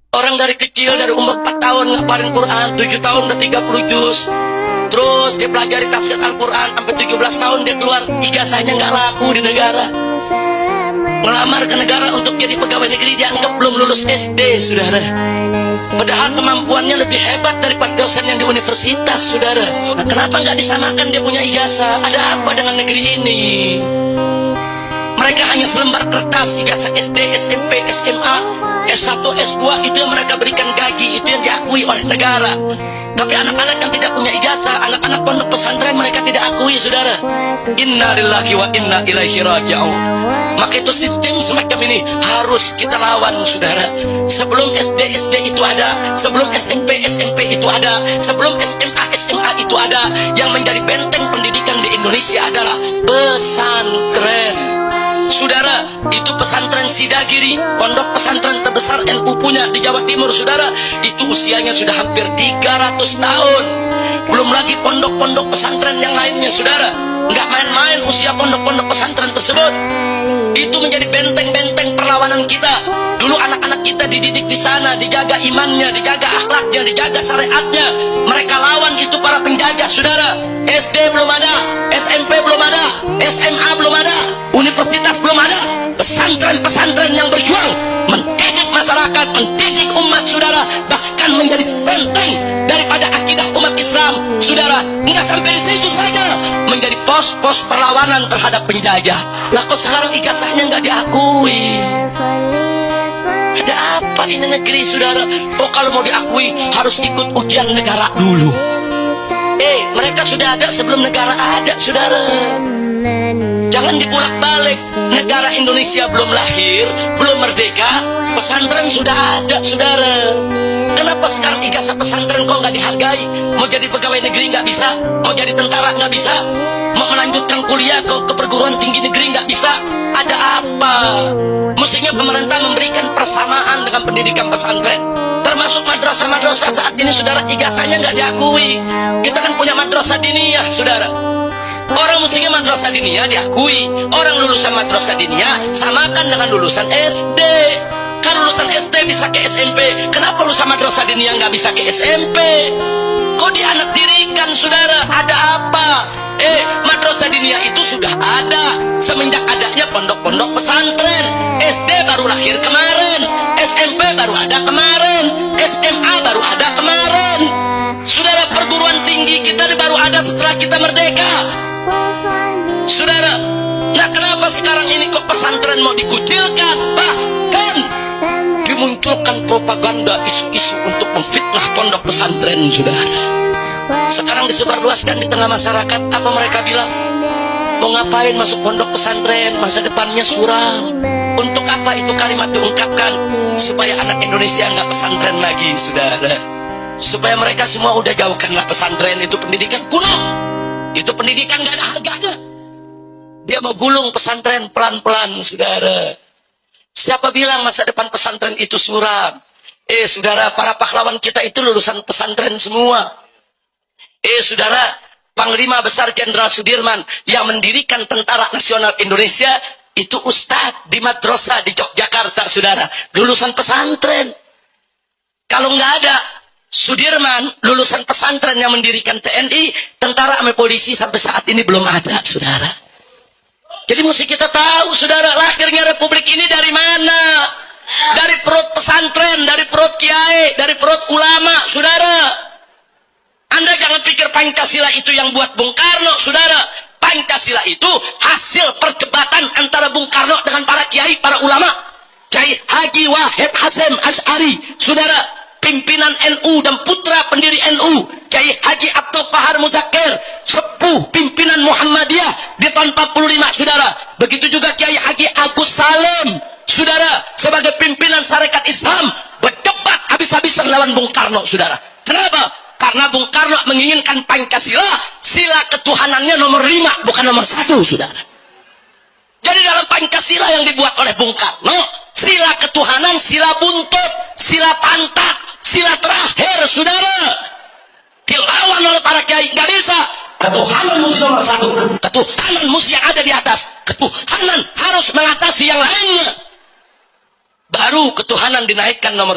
Orang dari kecil, dari umur 4 tahun ngapalin Quran, 7 tahun udah 30 juz. Terus dia pelajari tafsir Al-Quran, sampai 17 tahun dia keluar, ijazahnya nggak laku di negara. Melamar ke negara untuk jadi pegawai negeri, dianggap belum lulus SD, saudara. Padahal kemampuannya lebih hebat daripada dosen yang di universitas, saudara. Nah, kenapa nggak disamakan dia punya ijazah? Ada apa dengan negeri ini? Mereka hanya selembar kertas, ijazah SD, SMP, SMA, S1, S2, itu yang mereka berikan gaji, itu yang diakui oleh negara. Tapi anak-anak yang tidak punya ijazah, anak-anak pondok pesantren, mereka tidak akui, saudara. Inna lillahi wa inna ilaihi raji'un. Maka itu sistem semacam ini harus kita lawan, saudara. Sebelum SD, SD itu ada. Sebelum SMP, SMP itu ada. Sebelum SMA, SMA itu ada. Yang menjadi benteng pendidikan di Indonesia adalah pesantren. Saudara, itu pesantren Sidagiri, pondok pesantren terbesar NU punya di Jawa Timur, saudara. Itu usianya sudah hampir 300 tahun. Belum lagi pondok-pondok pesantren yang lainnya, saudara. Nggak main-main usia pondok-pondok pesantren tersebut. Itu menjadi benteng-benteng perlawanan kita. Dulu anak-anak kita dididik di sana, dijaga imannya, dijaga akhlaknya, dijaga syariatnya. Mereka lawan itu para penjaga, saudara. SD belum ada, SMP belum ada, SMA belum ada, universitas belum ada. Pesantren-pesantren yang berjuang mendidik masyarakat, mendidik umat, saudara, bahkan menjadi benteng daripada akidah umat Islam, saudara. Nggak sampai di situ saja, menjadi pos-pos perlawanan terhadap penjajah. Lah kok sekarang ijazahnya nggak diakui? Ada apa ini negeri, saudara? Oh, kalau mau diakui harus ikut ujian negara dulu. Mereka sudah ada sebelum negara ada, saudara. Jangan dibulak-balik. Negara Indonesia belum lahir, belum merdeka, pesantren sudah ada, saudara. Kenapa sekarang ijazah pesantren kok nggak dihargai? Mau jadi pegawai negeri nggak bisa, mau jadi tentara nggak bisa, mau melanjutkan kuliah ke perguruan tinggi negeri nggak bisa. Ada apa? Mestinya pemerintah memberikan persamaan dengan pendidikan pesantren, termasuk madrasah-madrasah saat ini, saudara, ijazahnya nggak diakui. Kita kan punya madrasah diniyah, saudara. Orang mestinya madrasah diniyah diakui. Orang lulusan madrasah diniyah samakan dengan lulusan SD. Kan lulusan SD bisa ke SMP, kenapa lulusan madrasah diniyah nggak bisa ke SMP? Kok dianak dirikan, saudara? Ada apa? Madrasah diniyah itu sudah ada semenjak adanya pondok-pondok pesantren. SD baru lahir kemarin, SMP baru ada kemarin, SMA baru ada kemarin. Saudara, perguruan tinggi kita baru ada setelah kita merdeka, saudara. Nah, kenapa sekarang ini kok pesantren mau dikucilkan? Bahkan dimunculkan propaganda, isu-isu untuk memfitnah pondok pesantren, saudara. Sekarang disebarluaskan di tengah masyarakat. Apa mereka bilang? Mau ngapain masuk pondok pesantren? Masa depannya suram. Untuk apa itu kalimat diungkapkan? Supaya anak Indonesia nggak pesantren lagi, saudara. Supaya mereka semua udah jauhkanlah pesantren. Itu pendidikan kuno. Itu pendidikan nggak ada harganya. Dia mau gulung pesantren pelan-pelan, saudara. Siapa bilang masa depan pesantren itu suram? Saudara, para pahlawan kita itu lulusan pesantren semua. Saudara, Panglima Besar Jenderal Sudirman yang mendirikan Tentara Nasional Indonesia itu ustadz di madrasah di Yogyakarta, saudara, lulusan pesantren. Kalau nggak ada Sudirman, lulusan pesantren yang mendirikan TNI, tentara sama polisi sampai saat ini belum ada, saudara. Jadi mesti kita tahu, saudara, lahirnya republik ini dari mana? Dari perut pesantren, dari perut kiai, dari perut ulama, saudara. Anda jangan pikir Pancasila itu yang buat Bung Karno, saudara. Pancasila itu hasil perdebatan antara Bung Karno dengan para kiai, para ulama. Kiai Haji Wahid Hasyim Asy'ari, saudara, pimpinan NU dan putra pendiri NU. Kiai Haji Abdul Qahar Mudzakkir, sepuh pimpinan Muhammadiyah di tahun 45, saudara. Begitu juga Kiai Haji Agus Salim, saudara, sebagai pimpinan Sarekat Islam, berdebat habis-habisan lawan Bung Karno, saudara. Kenapa? Karena Bung Karno menginginkan Pancasila, sila ketuhanannya nomor 5, bukan nomor 1, saudara. Jadi dalam Pancasila yang dibuat oleh Bung Karno, sila ketuhanan, sila buntut, sila pantat, sila terakhir, saudara. Dilawan oleh para kiai, nggak bisa. Ketuhanan mesti nomor 1, ketuhanan mesti yang ada di atas, ketuhanan harus mengatasi yang lainnya. Baru ketuhanan dinaikkan nomor